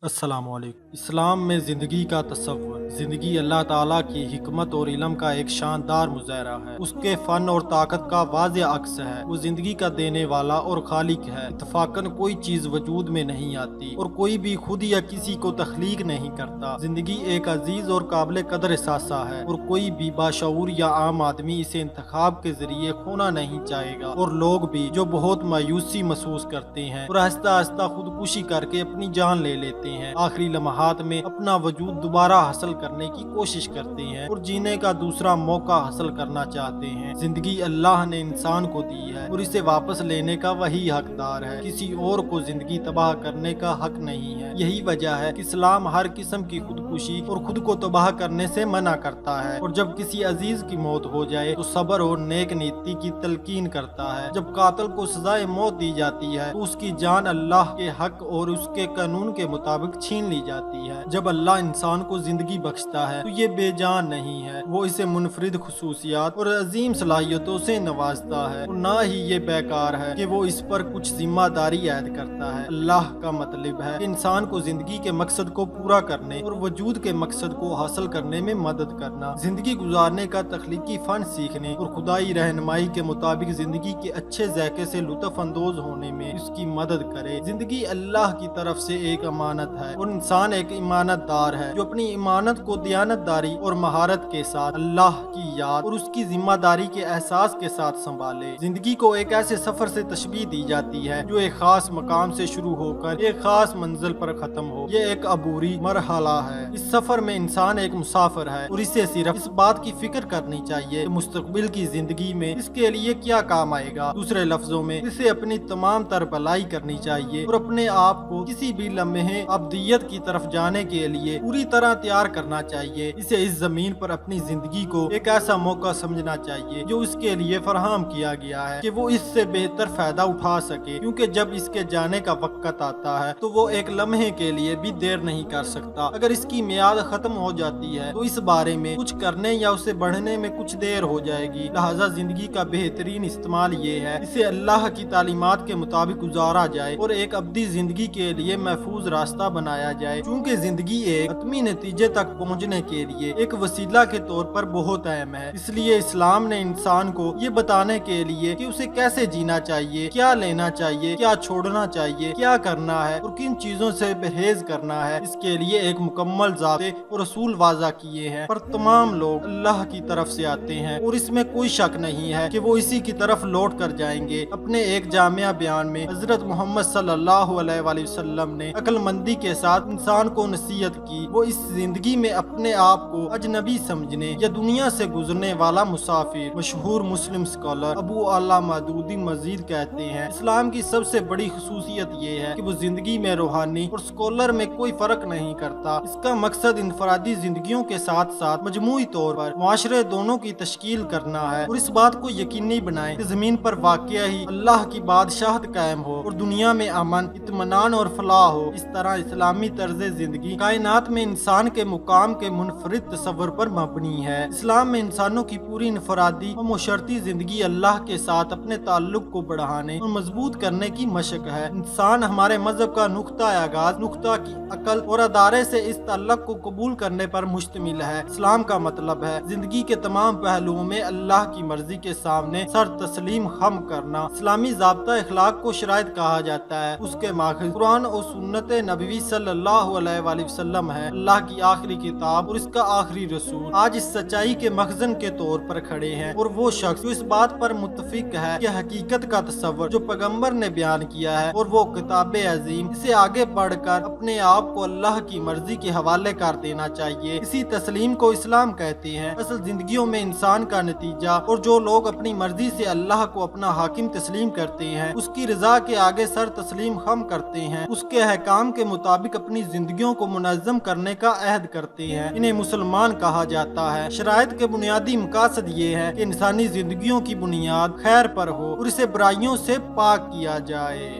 السلام علیکم۔ اسلام میں زندگی کا تصور۔ زندگی اللہ تعالیٰ کی حکمت اور علم کا ایک شاندار مظاہرہ ہے۔ اس کے فن اور طاقت کا واضح عکس ہے۔ وہ زندگی کا دینے والا اور خالق ہے۔ اتفاقاً کوئی چیز وجود میں نہیں آتی اور کوئی بھی خود یا کسی کو تخلیق نہیں کرتا۔ زندگی ایک عزیز اور قابل قدر اثاثہ ہے اور کوئی بھی باشعور یا عام آدمی اسے انتخاب کے ذریعے کھونا نہیں چاہے گا، اور لوگ بھی جو بہت مایوسی محسوس کرتے ہیں اور آہستہ آہستہ خودکشی کر کے اپنی جان لے لیتے ہیں، آخری لمحات میں اپنا وجود دوبارہ حاصل کرنے کی کوشش کرتے ہیں اور جینے کا دوسرا موقع حاصل کرنا چاہتے ہیں۔ زندگی اللہ نے انسان کو دی ہے اور اسے واپس لینے کا وہی حقدار ہے۔ کسی اور کو زندگی تباہ کرنے کا حق نہیں ہے۔ یہی وجہ ہے کہ اسلام ہر قسم کی خودکشی اور خود کو تباہ کرنے سے منع کرتا ہے، اور جب کسی عزیز کی موت ہو جائے تو صبر اور نیک نیتی کی تلقین کرتا ہے۔ جب قاتل کو سزائے موت دی جاتی ہے تو اس کی جان اللہ کے حق اور اس کے قانون کے مطابق چھین لی جاتی ہے۔ جب اللہ انسان کو زندگی بخشتا ہے تو یہ بے جان نہیں ہے، وہ اسے منفرد خصوصیات اور عظیم صلاحیتوں سے نوازتا ہے، اور نہ ہی یہ بیکار ہے کہ وہ اس پر کچھ ذمہ داری عائد کرتا ہے۔ اللہ کا مطلب ہے کہ انسان کو زندگی کے مقصد کو پورا کرنے اور وجود کے مقصد کو حاصل کرنے میں مدد کرنا، زندگی گزارنے کا تخلیقی فن سیکھنے اور خدائی رہنمائی کے مطابق زندگی کے اچھے ذائقے سے لطف اندوز ہونے میں اس کی مدد کرے۔ زندگی اللہ کی طرف سے ایک امانت ہے اور انسان ایک امانت دار ہے جو اپنی امانت کو دیانت داری اور مہارت کے ساتھ اللہ کی یاد اور اس کی ذمہ داری کے احساس کے ساتھ سنبھالے۔ زندگی کو ایک ایسے سفر سے تشبیہ دی جاتی ہے جو ایک خاص مقام سے شروع ہو کر ایک خاص منزل پر ختم ہو۔ یہ ایک عبوری مرحلہ ہے۔ اس سفر میں انسان ایک مسافر ہے اور اسے صرف اس بات کی فکر کرنی چاہیے کہ مستقبل کی زندگی میں اس کے لیے کیا کام آئے گا۔ دوسرے لفظوں میں اسے اپنی تمام تر بھلائی کرنی چاہیے اور اپنے آپ کو کسی بھی لمحے ابدیت کی طرف جانے کے لیے پوری طرح تیار کرنا چاہیے۔ اسے اس زمین پر اپنی زندگی کو ایک ایسا موقع سمجھنا چاہیے جو اس کے لیے فراہم کیا گیا ہے کہ وہ اس سے بہتر فائدہ اٹھا سکے، کیونکہ جب اس کے جانے کا وقت آتا ہے تو وہ ایک لمحے کے لیے بھی دیر نہیں کر سکتا۔ اگر اس کی میعاد ختم ہو جاتی ہے تو اس بارے میں کچھ کرنے یا اسے بڑھنے میں کچھ دیر ہو جائے گی۔ لہٰذا زندگی کا بہترین استعمال یہ ہے اسے اللہ کی تعلیمات کے مطابق گزارا جائے اور ایک ابدی زندگی کے لیے محفوظ راستہ بنایا جائے، چونکہ زندگی ایک حتمی نتیجے تک پہنچنے کے لیے ایک وسیلہ کے طور پر بہت اہم ہے۔ اس لیے اسلام نے انسان کو یہ بتانے کے لیے کہ اسے کیسے جینا چاہیے، کیا لینا چاہیے، کیا چھوڑنا چاہیے، کیا کرنا ہے اور کن چیزوں سے پرہیز کرنا ہے، اس کے لیے ایک مکمل ضابطے اور اصول واضح کیے ہیں۔ پر تمام لوگ اللہ کی طرف سے آتے ہیں اور اس میں کوئی شک نہیں ہے کہ وہ اسی کی طرف لوٹ کر جائیں گے۔ اپنے ایک جامعہ بیان میں حضرت محمد صلی اللہ علیہ وآلہ وسلم نے عقل مندی کے ساتھ انسان کو نصیحت کی وہ اس زندگی میں اپنے آپ کو اجنبی سمجھنے یا دنیا سے گزرنے والا مسافر۔ مشہور مسلم اسکالر ابو اعلیٰ مودودی مزید کہتے ہیں، اسلام کی سب سے بڑی خصوصیت یہ ہے کہ وہ زندگی میں روحانی اور سیکولر میں کوئی فرق نہیں کرتا۔ اس کا مقصد انفرادی زندگیوں کے ساتھ ساتھ مجموعی طور پر معاشرے دونوں کی تشکیل کرنا ہے، اور اس بات کو یقینی بنائیں کہ زمین پر واقع ہی اللہ کی بادشاہت قائم ہو اور دنیا میں امن، اطمینان اور فلاح ہو۔ اس طرح اسلامی طرز زندگی کائنات میں انسان کے مقام کے منفرد تصور پر مبنی ہے۔ اسلام میں انسانوں کی پوری انفرادی اور مشرتی زندگی اللہ کے ساتھ اپنے تعلق کو بڑھانے اور مضبوط کرنے کی مشق ہے۔ انسان ہمارے مذہب کا نقطہ آغاز نقطہ کی عقل اور ادارے سے اس تعلق کو قبول کرنے پر مشتمل ہے۔ اسلام کا مطلب ہے زندگی کے تمام پہلوؤں میں اللہ کی مرضی کے سامنے سر تسلیم خم کرنا۔ اسلامی ضابطہ اخلاق کو شرائط کہا جاتا ہے۔ اس کے ماخذ قرآن اور سنت نبوی صلی اللہ علیہ وآلہ وسلم ہے، اللہ کی آخری کتاب اور اس کا آخری رسول۔ آج اس سچائی کے مخزن کے طور پر کھڑے ہیں، اور وہ شخص جو اس بات پر متفق ہے کہ حقیقت کا تصور جو پیغمبر نے بیان کیا ہے اور وہ کتاب عظیم، اسے آگے بڑھ کر اپنے آپ کو اللہ کی مرضی کے حوالے کر دینا چاہیے۔ اسی تسلیم کو اسلام کہتے ہیں۔ اصل زندگیوں میں انسان کا نتیجہ اور جو لوگ اپنی مرضی سے اللہ کو اپنا حاکم تسلیم کرتے ہیں، اس کی رضا کے آگے سر تسلیم خم کرتے ہیں، اس کے احکام کے مطابق اپنی زندگیوں کو منظم کرنے کا عہد کرتے ہیں، انہیں مسلمان کہا جاتا ہے۔ شرائط کے بنیادی مقاصد یہ ہے کہ انسانی زندگیوں کی بنیاد خیر پر ہو اور اسے برائیوں سے پاک کیا جائے۔